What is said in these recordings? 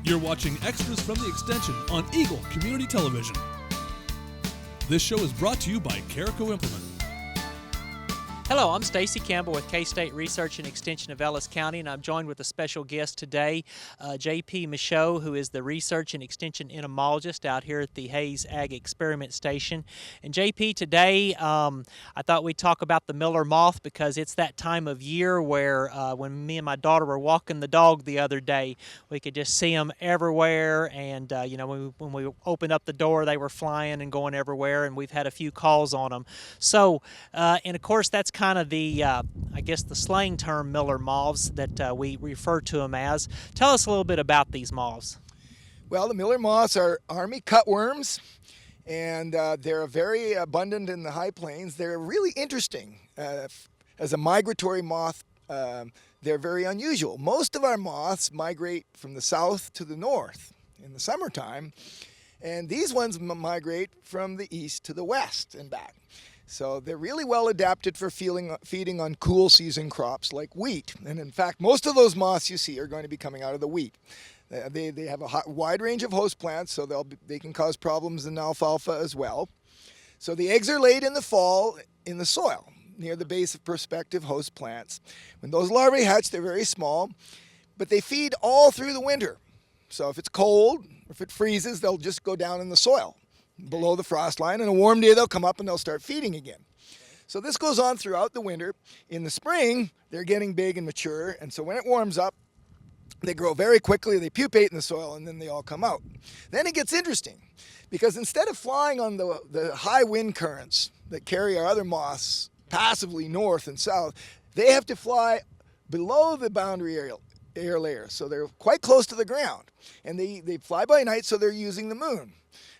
You're watching extras from the extension on Eagle Community Television. This show is brought to you by Caraco Implement. Hello, I'm Stacy Campbell with K-State Research and Extension of Ellis County, and I'm joined with a special guest today, J.P. Michaud, who is the Research and Extension Entomologist out here at the Hayes Ag Experiment Station. And J.P., today I thought we'd talk about the Miller moth because it's that time of year where when me and my daughter were walking the dog the other day, we could just see them everywhere, and when we opened up the door, they were flying and going everywhere, and we've had a few calls on them. So, and of course, that's kind of the, I guess, the slang term Miller moths that we refer to them as. Tell us a little bit about these moths. Well, the Miller moths are army cutworms, and they're very abundant in the high plains. They're really interesting. As a migratory moth, they're very unusual. Most of our moths migrate from the south to the north in the summertime, and these ones migrate from the east to the west and back. So they're really well adapted for feeding on cool season crops like wheat. And in fact, most of those moths you see are going to be coming out of the wheat. They have a wide range of host plants, so they can cause problems in alfalfa as well. So the eggs are laid in the fall in the soil near the base of prospective host plants. When those larvae hatch, they're very small, but they feed all through the winter. So if it's cold, if it freezes, they'll just go down in the soil below the frost line, and a warm day they'll come up and they'll start feeding again. So this goes on throughout the winter. In the spring, they're getting big and mature, and so when it warms up, they grow very quickly, they pupate in the soil, and then they all come out. Then it gets interesting, because instead of flying on the high wind currents that carry our other moths passively north and south, they have to fly below the boundary air layer, so they're quite close to the ground. And they fly by night, so they're using the moon.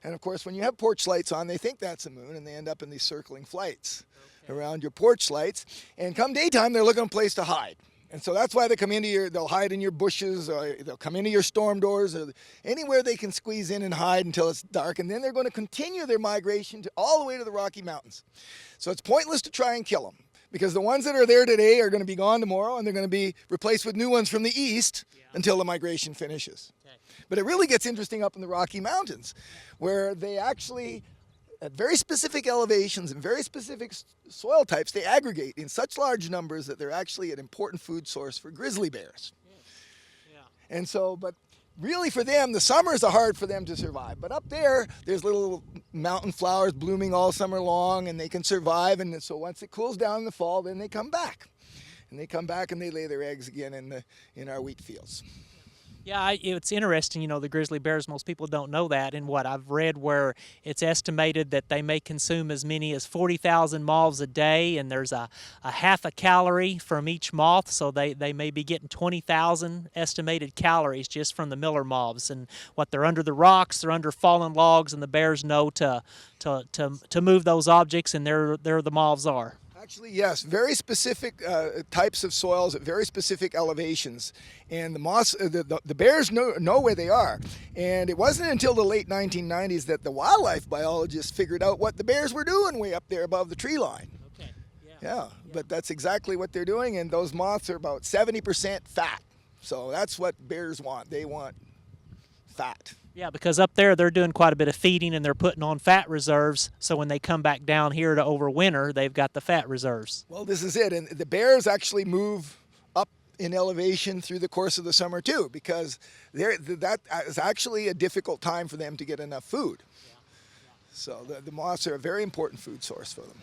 And of course, when you have porch lights on, they think that's the moon, and they end up in these circling flights around your porch lights. And come daytime, they're looking for a place to hide. And so that's why they come into they'll hide in your bushes, or they'll come into your storm doors, or anywhere they can squeeze in and hide until it's dark. And then they're going to continue their migration all the way to the Rocky Mountains. So it's pointless to try and kill them, because the ones that are there today are going to be gone tomorrow, and they're going to be replaced with new ones from the east until the migration finishes. But it really gets interesting up in the Rocky Mountains, where they actually, at very specific elevations and very specific soil types, they aggregate in such large numbers that they're actually an important food source for grizzly bears. And so, but really for them, the summers are hard for them to survive. But up there's little mountain flowers blooming all summer long, and they can survive. And so once it cools down in the fall, then they come back. And they come back and they lay their eggs again in our wheat fields. Yeah, it's interesting, the grizzly bears, most people don't know that, and what I've read where it's estimated that they may consume as many as 40,000 moths a day, and there's a half a calorie from each moth, so they may be getting 20,000 estimated calories just from the Miller moths. And what, they're under the rocks, they're under fallen logs, and the bears know to move those objects, and there the moths are. Actually, yes, very specific types of soils at very specific elevations, and the moths, the bears know where they are. And it wasn't until the late 1990s that the wildlife biologists figured out what the bears were doing way up there above the tree line. Okay. Yeah, but that's exactly what they're doing, and those moths are about 70% fat. So that's what bears want. They want fat. Yeah, because up there they're doing quite a bit of feeding, and they're putting on fat reserves, so when they come back down here to overwinter, they've got the fat reserves. Well, this is it, and the bears actually move up in elevation through the course of the summer too, because that is actually a difficult time for them to get enough food. So the moths are a very important food source for them.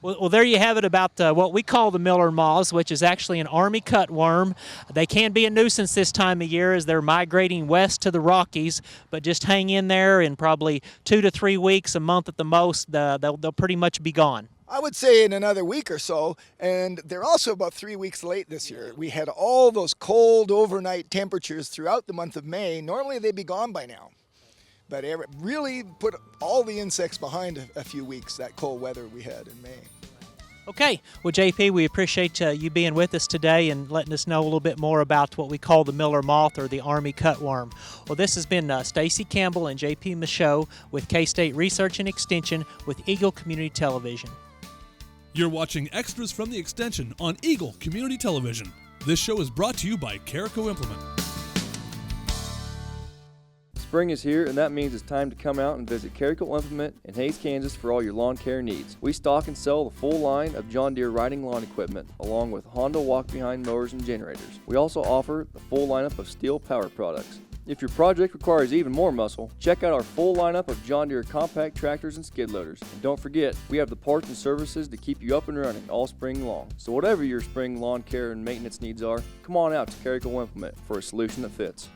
Well, there you have it about what we call the Miller moths, which is actually an army cutworm. They can be a nuisance this time of year as they're migrating west to the Rockies, but just hang in there. In probably 2 to 3 weeks, a month at the most, they'll pretty much be gone. I would say in another week or so, and they're also about 3 weeks late this year. We had all those cold overnight temperatures throughout the month of May. Normally they'd be gone by now. But it really put all the insects behind a few weeks, that cold weather we had in May. Okay. Well, JP, we appreciate you being with us today and letting us know a little bit more about what we call the Miller moth, or the army cutworm. Well, this has been Stacy Campbell and JP Michaud with K-State Research and Extension with Eagle Community Television. You're watching extras from the extension on Eagle Community Television. This show is brought to you by Caraco Implement. Spring is here, and that means it's time to come out and visit Carrickle Implement in Hays, Kansas for all your lawn care needs. We stock and sell the full line of John Deere riding lawn equipment, along with Honda walk-behind mowers and generators. We also offer the full lineup of steel power products. If your project requires even more muscle, check out our full lineup of John Deere compact tractors and skid loaders. And don't forget, we have the parts and services to keep you up and running all spring long. So whatever your spring lawn care and maintenance needs are, come on out to Carrickle Implement for a solution that fits.